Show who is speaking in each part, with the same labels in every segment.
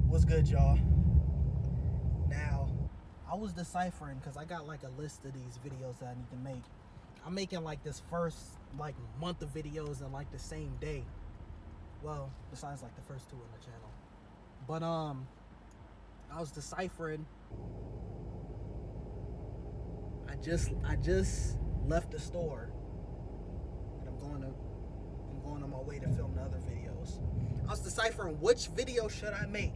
Speaker 1: What's good, y'all? Now, I was deciphering because I got like a list of these videos that I need to make. I'm making like this first like month of videos in like the same day. Well, besides like the first two on the channel. But I was deciphering. I just left the store, and I'm going on my way to film the other videos. I was deciphering which video should I make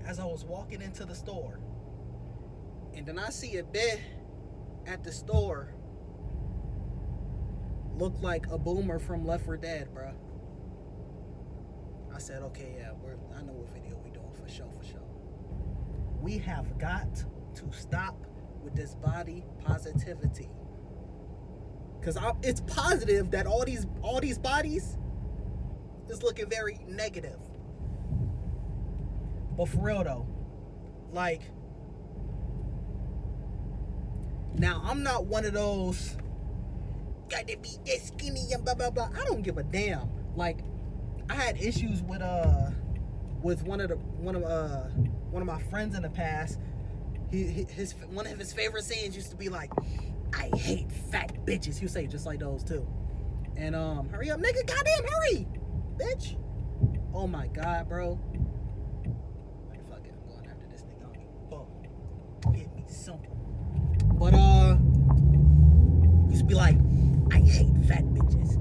Speaker 1: as I was walking into the store, and then I see a bit at the store look like a boomer from Left 4 Dead, bro. I said, okay, yeah, I know what video we doing for sure. We have got to stop with this body positivity, because it's positive that all these bodies is looking very negative. But for real though, like, now I'm not one of those gotta be this skinny and blah blah blah. I don't give a damn. Like, I had issues with one of my friends in the past. His one of his favorite sayings used to be like, "I hate fat bitches." He would say it just like those too. And hurry up, nigga, goddamn hurry, bitch. Oh my god, bro. Like, fuck it, I'm going after this nigga. Fuck, get me something. But used to be like, "I hate fat bitches.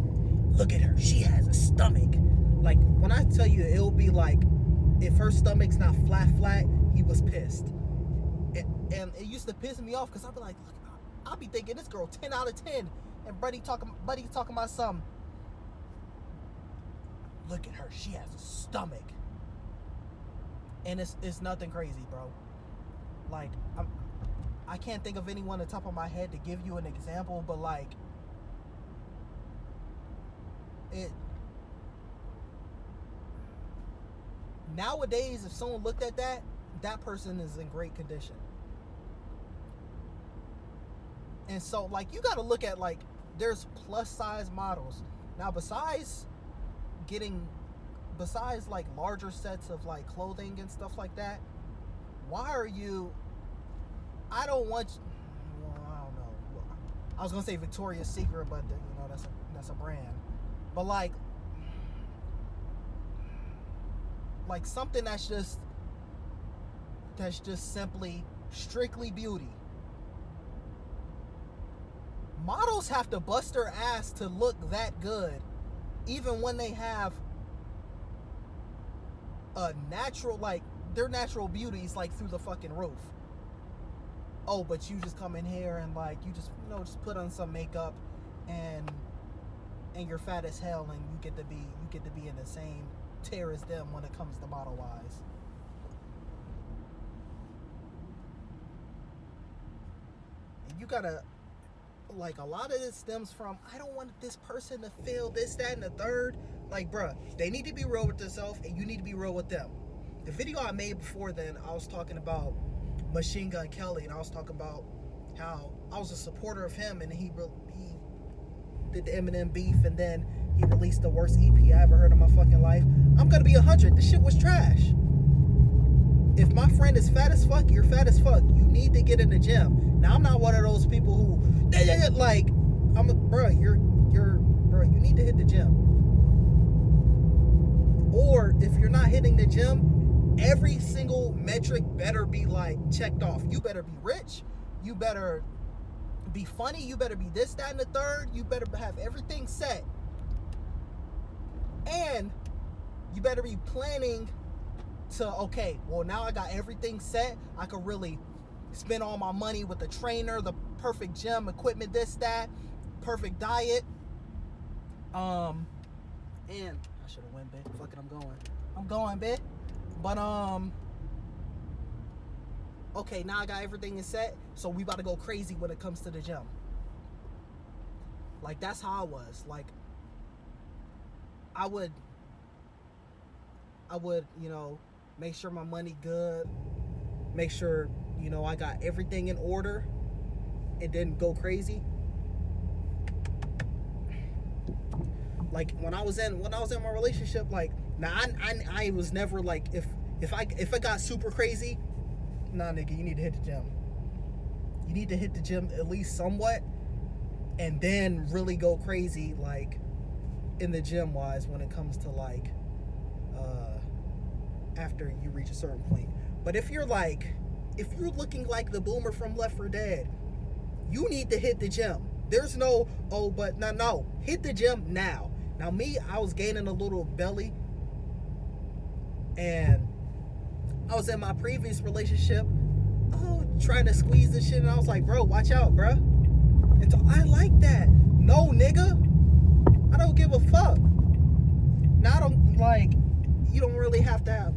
Speaker 1: Look at her, she has a stomach." Like, when I tell you, it'll be like, if her stomach's not flat, he was pissed. And it used to piss me off, because I'd be like, look, I'll be thinking this girl 10 out of 10, and buddy talking about something. Look at her, she has a stomach. And it's nothing crazy, bro. Like, I can't think of anyone on the top of my head to give you an example, but like, nowadays, if someone looked at that person is in great condition. And so, like, you got to look at, like, there's plus size models. Now, besides like larger sets of like clothing and stuff like that, why are you, I don't want, well, I don't know. I was going to say Victoria's Secret, but that's a brand. But like something that's just simply strictly beauty. Models have to bust their ass to look that good, even when they have a natural, like, their natural beauty is like through the fucking roof. Oh, but you just come in here and like you just put on some makeup and you're fat as hell, and you get to be in the same tier as them when it comes to model wise. And you gotta, like, a lot of this stems from, I don't want this person to feel this, that, and the third. Like, bruh, they need to be real with themselves, and you need to be real with them. The video I made before then, I was talking about Machine Gun Kelly, and I was talking about how I was a supporter of him, and he did the Eminem beef, and then he released the worst EP I ever heard in my fucking life. I'm gonna be 100. The shit was trash. If my friend is fat as fuck, you're fat as fuck. You need to get in the gym. Now, I'm not one of those people who, like, you need to hit the gym. Or if you're not hitting the gym, every single metric better be like checked off. You better be rich. You better be funny. You better be this, that, and the third. You better have everything set. And you better be planning to, okay, well, now I got everything set. I could really spend all my money with the trainer, the perfect gym equipment, this, that, perfect diet. And I should have went, bitch. Fuck it, I'm going, bitch. But okay, now I got everything is set, so we about to go crazy when it comes to the gym. Like, that's how I was. Like, I would, make sure my money good, make sure, I got everything in order, and then go crazy. Like, when I was in my relationship, like, now I was never like, If I got super crazy, nah, nigga, you need to hit the gym. You need to hit the gym at least somewhat, and then really go crazy, like in the gym wise, when it comes to like after you reach a certain point. But if you're looking like the boomer from Left 4 Dead, you need to hit the gym. There's no, oh, but no, hit the gym now. Now me, I was gaining a little belly, and I was in my previous relationship, trying to squeeze this shit, and I was like, bro, watch out, bro. And so I like that. No, nigga, I don't give a fuck. Now I don't like. You don't really have to have.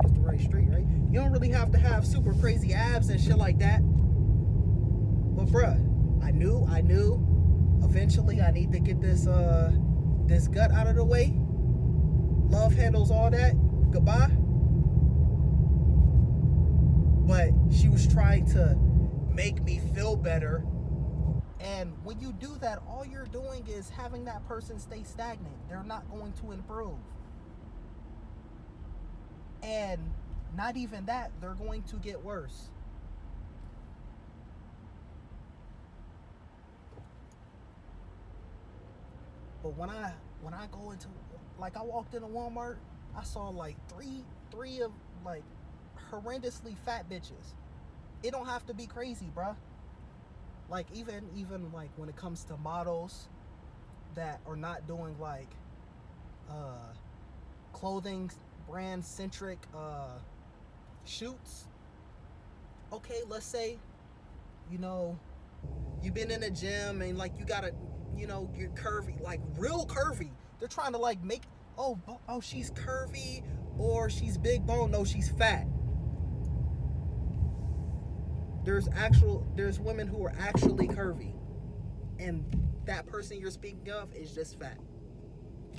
Speaker 1: That's the right street, right? You don't really have to have super crazy abs and shit like that. But bruh, I knew. Eventually, I need to get this gut out of the way. Love handles all that. Goodbye. But she was trying to make me feel better. And when you do that, all you're doing is having that person stay stagnant. They're not going to improve. And not even that, they're going to get worse. But when I go into, like, I walked into Walmart, I saw like three of like horrendously fat bitches. It don't have to be crazy, bruh. Like even like when it comes to models that are not doing like clothing brand centric shoots. Okay, let's say, you've been in a gym and like you gotta, you're curvy, like real curvy. They're trying to like make, oh she's curvy or she's big bone. No, she's fat. There's women who are actually curvy, and that person you're speaking of is just fat.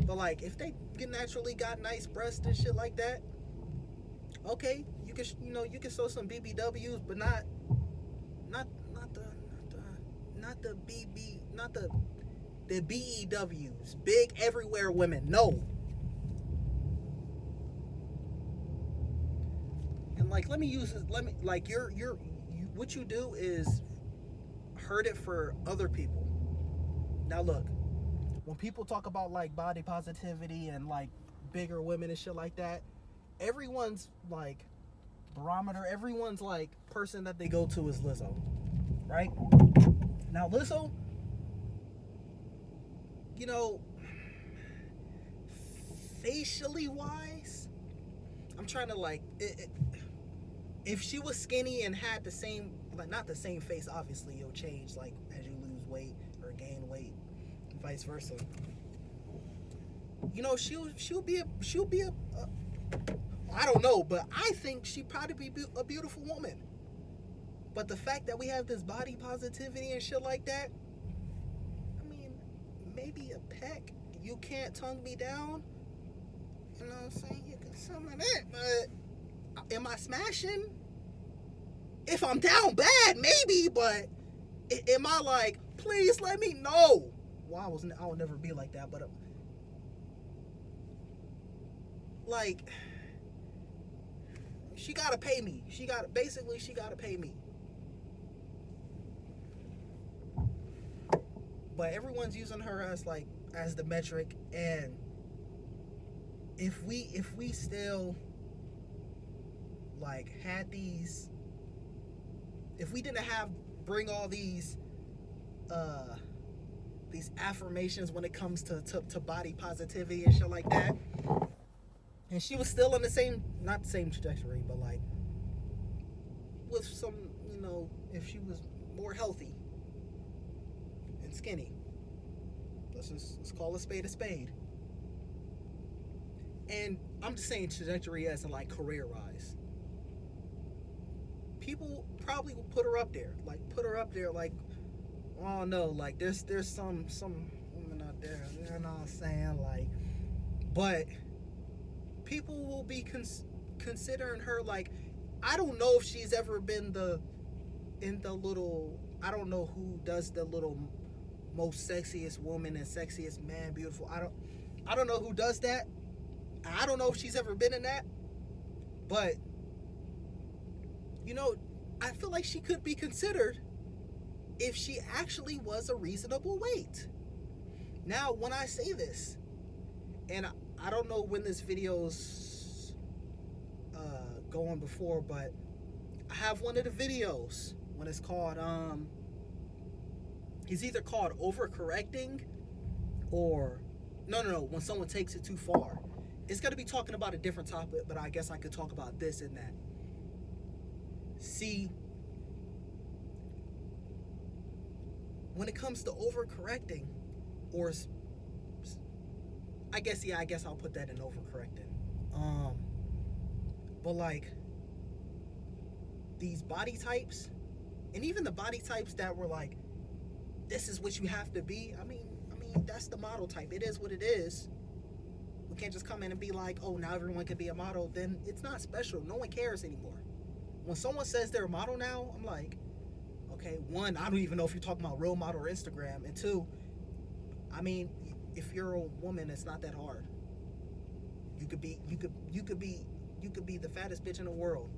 Speaker 1: But like, if they naturally got nice breasts and shit like that, okay, you can show some BBWs, but not the BEWs, big everywhere women. No. And like, what you do is hurt it for other people. Now look, when people talk about like body positivity and like bigger women and shit like that, everyone's like barometer, everyone's like person that they go to is Lizzo, right? Now Lizzo, facially wise, I'm trying to like if she was skinny and had the same, like not the same face, obviously it'll change like as you lose weight or gain weight, and vice versa. She'll be a I don't know, but I think she'd probably be a beautiful woman. But the fact that we have this body positivity and shit like that, I mean, maybe a peck. You can't tongue me down. You know what I'm saying? You can some of that, but am I smashing? If I'm down bad, maybe, but am I like, please let me know? Well, I will never be like that, but like, she gotta pay me. She gotta pay me. But everyone's using her as the metric, and if we still like had these, if we didn't bring all these affirmations when it comes to body positivity and shit like that, and she was still on not the same trajectory, but like with some, if she was more healthy and skinny, let's call a spade a spade. And I'm just saying trajectory as in like career rise. People probably will put her up there, like oh no, like there's some women out there, you know what I'm saying, like, but people will be considering her like, I don't know if she's ever been in the little, I don't know who does the little most sexiest woman and sexiest man beautiful. I don't know who does that. I don't know if she's ever been in that. But, you know, I feel like she could be considered if she actually was a reasonable weight. Now, when I say this, and I don't know when this video's going before, but I have one of the videos when it's called, it's either called overcorrecting or, no, when someone takes it too far. It's going to be talking about a different topic, but I guess I could talk about this and that. See, when it comes to overcorrecting, or I guess I'll put that in overcorrecting. But like these body types, and even the body types that were like, this is what you have to be. I mean, that's the model type. It is what it is. We can't just come in and be like, oh, now everyone can be a model. Then it's not special. No one cares anymore. When someone says they're a model now, I'm like, okay, one, I don't even know if you're talking about real model or Instagram, and two, I mean, if you're a woman, it's not that hard. You could be the fattest bitch in the world.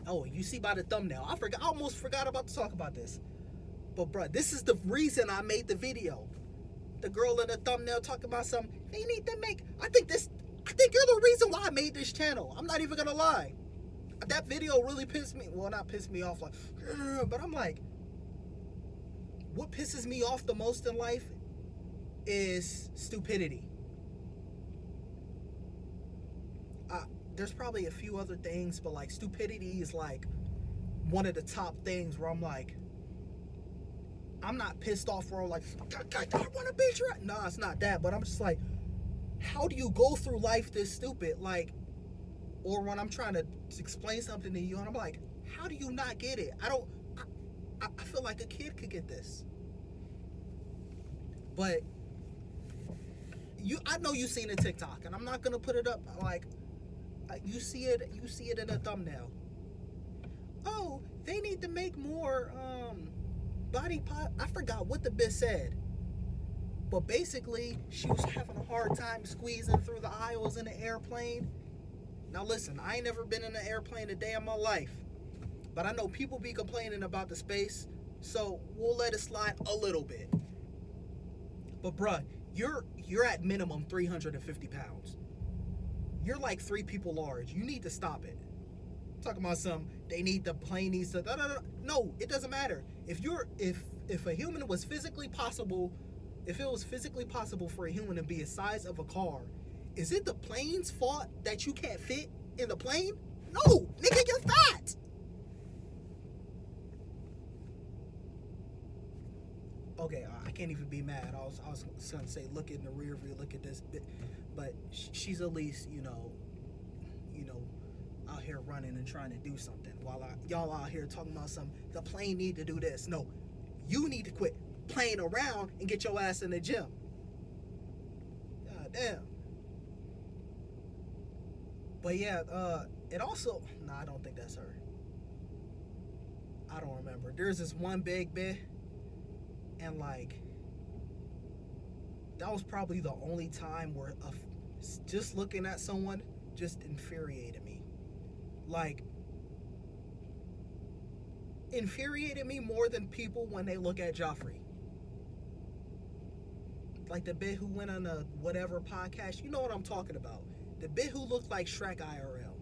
Speaker 1: Oh, you see by the thumbnail. I almost forgot about to talk about this. But bruh, this is the reason I made the video. The girl in the thumbnail talking about something. They need to make. I think you're the reason why I made this channel. I'm not even gonna lie. That video really pissed me. Well, not pissed me off, like, but I'm like, what pisses me off the most in life is stupidity. There's probably a few other things, but like stupidity is like one of the top things where I'm like, I'm not pissed off where I'm like, I want to beat you. No, it's not that, but I'm just like, how do you go through life this stupid? Like, or when I'm trying to explain something to you and I'm like, how do you not get it? I feel like a kid could get this. But I know you've seen a TikTok, and I'm not gonna put it up. Like, you see it in a thumbnail. Oh, they need to make more body pop. I forgot what the bitch said, but basically she was having a hard time squeezing through the aisles in the airplane. Now listen, I ain't never been in an airplane a day in my life, but I know people be complaining about the space, so we'll let it slide a little bit. But bruh, you're at minimum 350 pounds. You're like 3 people large. You need to stop it. I'm talking about they need the plane needs to. No, it doesn't matter. If a human was physically possible, if it was physically possible for a human to be the size of a car, is it the plane's fault that you can't fit in the plane? No, nigga, you're fat. Okay, I can't even be mad. I was gonna say, look in the rear view, look at this bit, but she's at least, you know, out here running and trying to do something while y'all out here talking about the plane need to do this. No, you need to quit playing around and get your ass in the gym. God damn. But yeah, it also, I don't think that's her. I don't remember. There's this one big bit, and like, that was probably the only time where just looking at someone just infuriated me. Like, infuriated me more than people when they look at Joffrey. Like the bit who went on a whatever podcast, you know what I'm talking about. The bit who looked like Shrek IRL.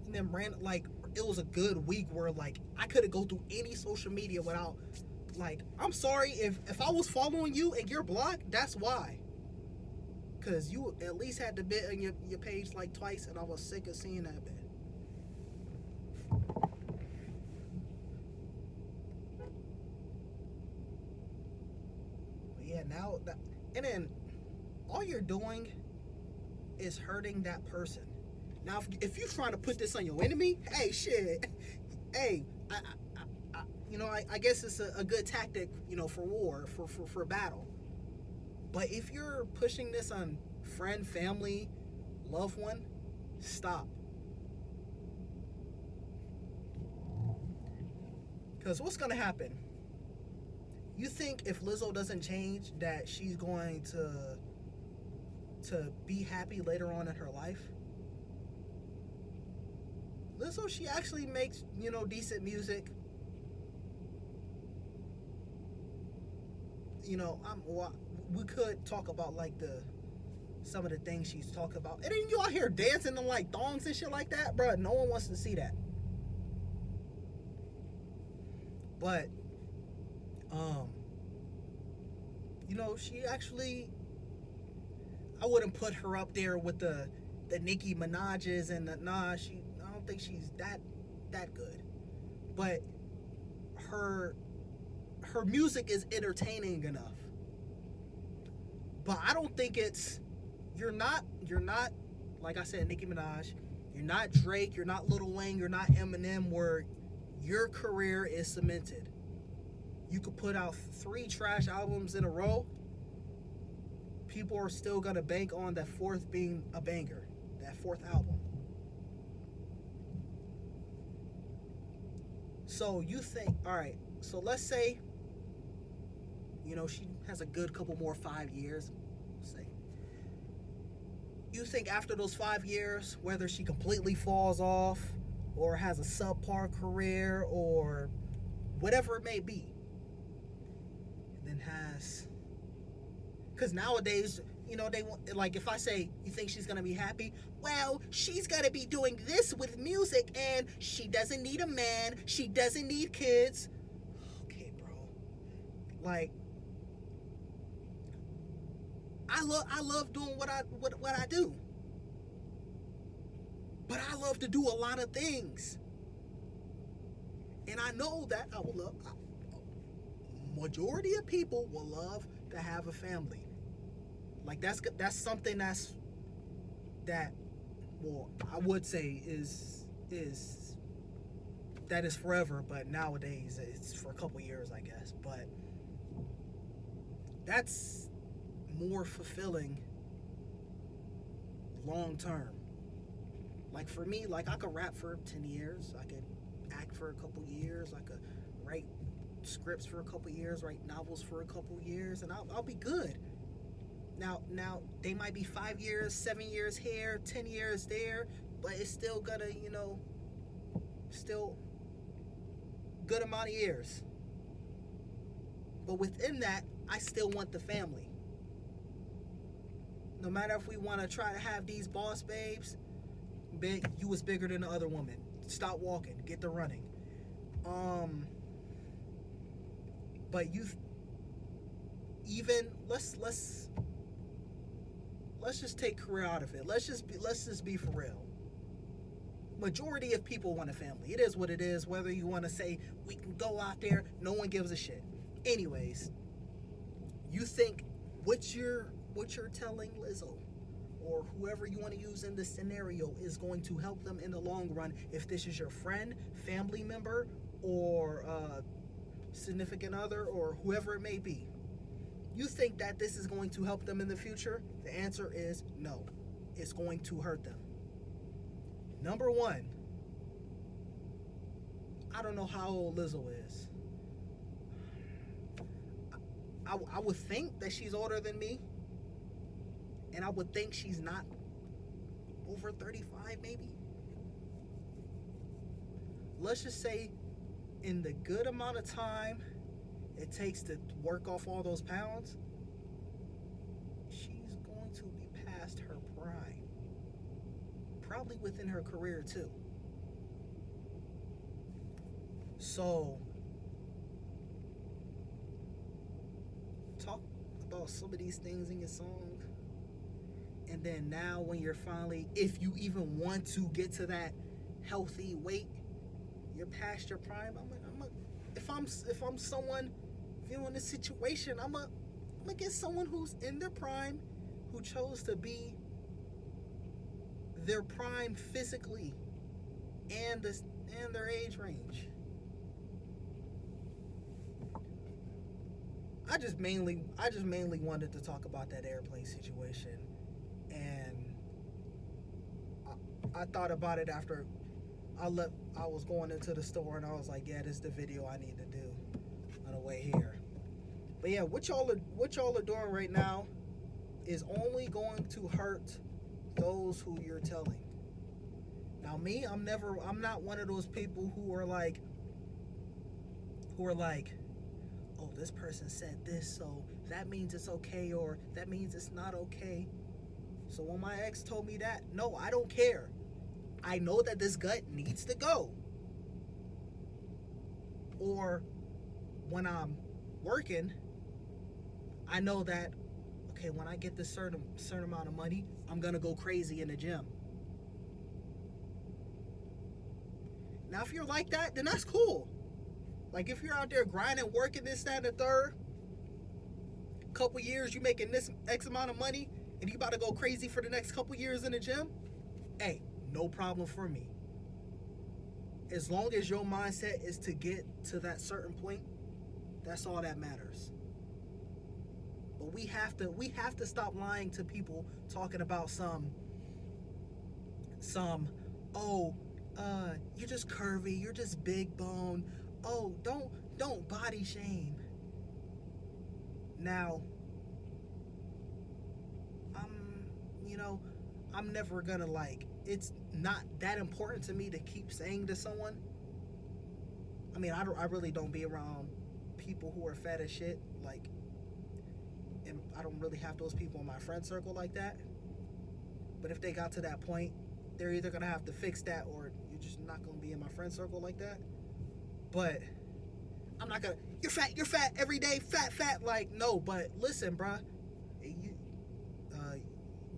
Speaker 1: And then like, it was a good week where like I couldn't go through any social media without, like, I'm sorry if I was following you and you're blocked, that's why. Cause you at least had the bit on your page like twice, and I was sick of seeing that bit. But yeah, now that, and then all you're doing is hurting that person. Now, if you're trying to put this on your enemy, hey, shit, hey, I guess it's a good tactic, for war, for battle. But if you're pushing this on friend, family, loved one, stop. Because what's going to happen? You think if Lizzo doesn't change that she's going to to be happy later on in her life. Lizzo, she actually makes, decent music. We could talk about like some of the things she's talking about, and then you out here dancing in like thongs and shit like that, bro. No one wants to see that. But, she actually, I wouldn't put her up there with the Nicki Minaj's and I don't think she's that good. But her music is entertaining enough. But I don't think you're not like I said, Nicki Minaj, you're not Drake, you're not Lil Wayne, you're not Eminem, where your career is cemented. You could put out 3 trash albums in a row, people are still gonna bank on that 4th being a banger, that 4th album. So you think, all right, so let's say, she has a good couple more 5 years, say. You think after those 5 years, whether she completely falls off or has a subpar career or whatever it may be, and then because nowadays, they want, like, if I say, you think she's gonna be happy? Well, she's gonna be doing this with music, and she doesn't need a man, she doesn't need kids. Okay, bro. Like, I love doing what I do, but I love to do a lot of things, and I know that I will love. Majority of people will love to have a family. Like that's something that well, I would say is that is forever, but nowadays it's for a couple years, I guess. But that's more fulfilling long term. Like for me, like I could rap for 10 years, I could act for a couple years, I could write scripts for a couple years, write novels for a couple years, and I'll be good. Now they might be 5 years, 7 years here, 10 years there, but it's still gonna, still good amount of years. But within that, I still want the family. No matter if we want to try to have these boss babes, you was bigger than the other woman. Stop walking, get to running. But you even let's just take career out of it. Let's just be for real. Majority of people want a family. It is what it is. Whether you want to say we can go out there, no one gives a shit. Anyways, you think what you're telling Lizzo or whoever you want to use in this scenario is going to help them in the long run, if this is your friend, family member, or significant other, or whoever it may be, you think that this is going to help them in the future? The answer is no. It's going to hurt them. Number one, I don't know how old Lizzo is. I would think that she's older than me, and I would think she's not over 35 maybe. Let's just say in the good amount of time it takes to work off all those pounds, she's going to be past her prime. Probably within her career too. So, talk about some of these things in your song. And then now when you're finally, if you even want to get to that healthy weight, you're past your prime. If I'm someone viewing this situation, I'm gonna get someone who's in their prime, who chose to be their prime physically and their age range. I just mainly wanted to talk about that airplane situation, and I thought about it after I was going into the store, and I was like, yeah, this is the video I need to do on the way here. But yeah, what y'all are doing right now is only going to hurt those who you're telling. Now me, I'm not one of those people who are like, oh, this person said this, so that means it's okay, or that means it's not okay. So when my ex told me that, no, I don't care. I know that this gut needs to go. Or when I'm working, I know that, okay, when I get this certain amount of money, I'm gonna go crazy in the gym. Now, if you're like that, then that's cool. Like, if you're out there grinding, working this, that, and the third, couple years, you making this X amount of money, and you about to go crazy for the next couple years in the gym, hey, no problem for me. As long as your mindset is to get to that certain point, that's all that matters. But we have to stop lying to people, talking about some you're just curvy, you're just big bone. Oh, don't body shame. Now, I'm never gonna, like, it's not that important to me to keep saying to someone. I mean, I really don't be around people who are fat as shit, like, and I don't really have those people in my friend circle like that. But if they got to that point, they're either gonna have to fix that, or you're just not gonna be in my friend circle like that. But I'm not gonna, you're fat every day, fat, like, no. But listen, bruh, you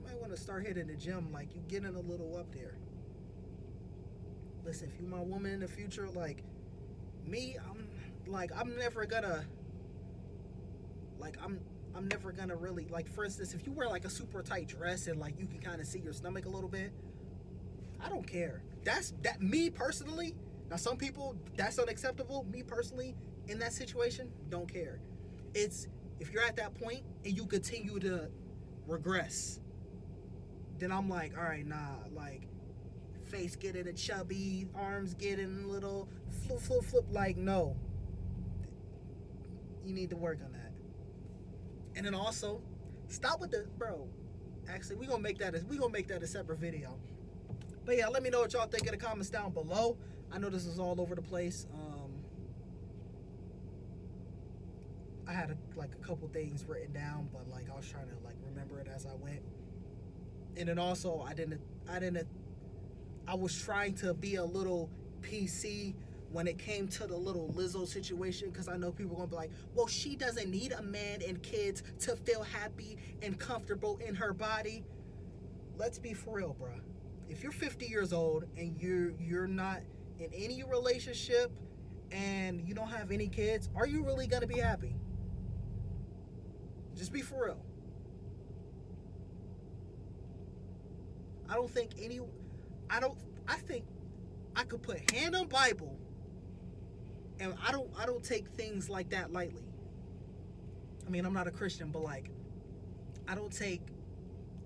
Speaker 1: might want to start hitting the gym, like, you getting a little up there. Listen, if you my woman in the future, like me, I'm never gonna really, like, for instance, if you wear like a super tight dress and like you can kind of see your stomach a little bit, I don't care. That me personally. Now some people, that's unacceptable. Me personally, in that situation, don't care. It's, if you're at that point and you continue to regress, then I'm like, all right, nah, like, face getting a chubby, arms getting a little flip, like, no. You need to work on that. And then also, stop with the, bro, actually, we're gonna make that a separate video. But yeah, let me know what y'all think in the comments down below. I know this is all over the place. I had a couple things written down, but like I was trying to like remember it as I went. And then also I was trying to be a little PC when it came to the little Lizzo situation, because I know people are gonna be like, well, she doesn't need a man and kids to feel happy and comfortable in her body. Let's be for real, bruh. If you're 50 years old and you're not in any relationship and you don't have any kids, are you really gonna be happy? Just be for real. I think I could put hand on Bible, and I don't take things like that lightly. I mean, I'm not a Christian, but like, I don't take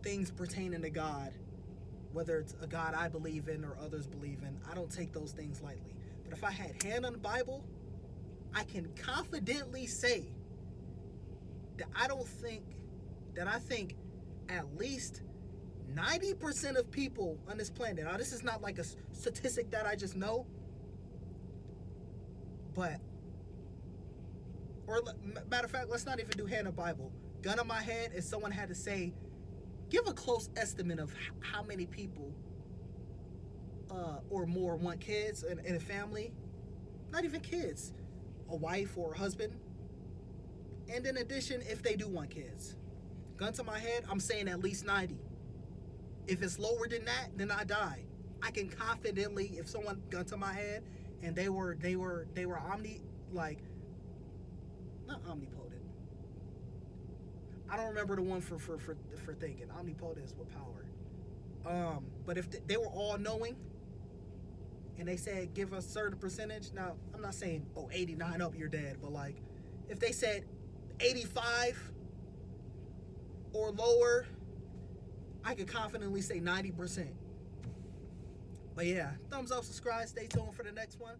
Speaker 1: things pertaining to God, whether it's a God I believe in or others believe in, I don't take those things lightly. But if I had hand on the Bible, I can confidently say that I think at least 90% of people on this planet, now this is not like a statistic that I just know, but, or matter of fact, let's not even do hand on Bible. Gun on my head, if someone had to say, give a close estimate of how many people or more want kids in a family. Not even kids, a wife or a husband. And in addition, if they do want kids. Gun to my head, I'm saying at least 90. If it's lower than that, then I die. I can confidently, if someone gun to my head and they were not omnipotent. I don't remember the one for thinking. Omnipotent is with power. But if they were all knowing and they said give a certain percentage, now I'm not saying 89 up you're dead, but like if they said 85 or lower, I could confidently say 90%. But yeah, thumbs up, subscribe, stay tuned for the next one.